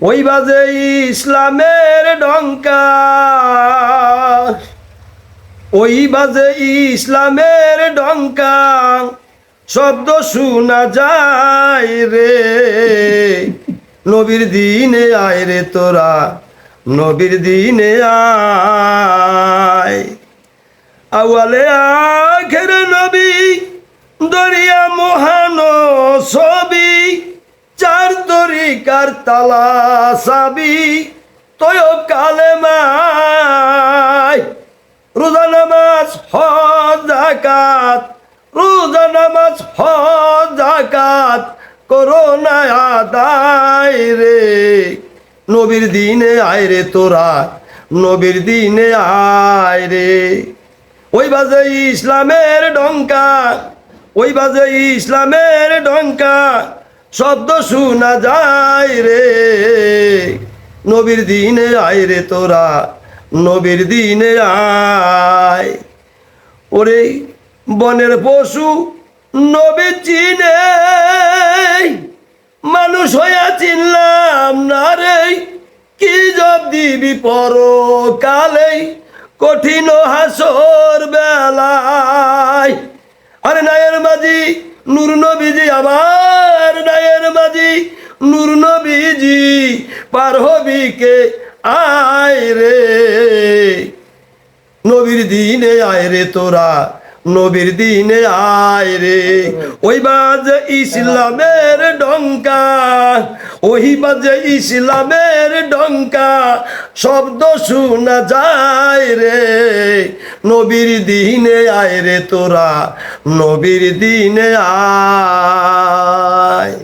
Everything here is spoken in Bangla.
ওই বাজে ইসলামের ডঙ্কা, ওই বাজে ইসলামের ডঙ্কা, শব্দ শোনা যায় রে। নবীর দিনে আয় রে তোরা, নবীর দিনে আয়। আওয়ালে আখের নবী, দরিয়া মহান ছবি, চার তরিকার তালা চাবি, তয় কালেমায়। রোজা নামাজ হজ যাকাত, রোজা নামাজ হজ যাকাত, করোনা আদায় রে। নবীর দিনে আয় রে তোরা, নবীর দিনে আয় রে। ওই বাজে ইসলামের ডঙ্কা, ওই বাজে ইসলামের ডঙ্কা, শব্দ শোনা যায় রে। নবীর দিনে আয় রে তোরা, নবীর দিনে আয়। ওরে বনের পশু নবী চিনে, মানুষ হইয়া চিনলাম না রে। কি জব দিবি পরকালে, কঠিন হাসর বেলায়। আরে নায়ের মাঝি নূর নবীজি, আমার নায়ের মাঝি নূর নবীজি, পার হবি কে আয় রে। নবীর দিনে আয় রে তোরা, নবীর দিনে আয় রে। ওই বাজে ইসলামের ডঙ্কা, ওই বাজে ইসলামের ডঙ্কা, শব্দ শোনা যায় রে। নবীর দিনে আয় রে তোরা, নবীর দিনে আয়।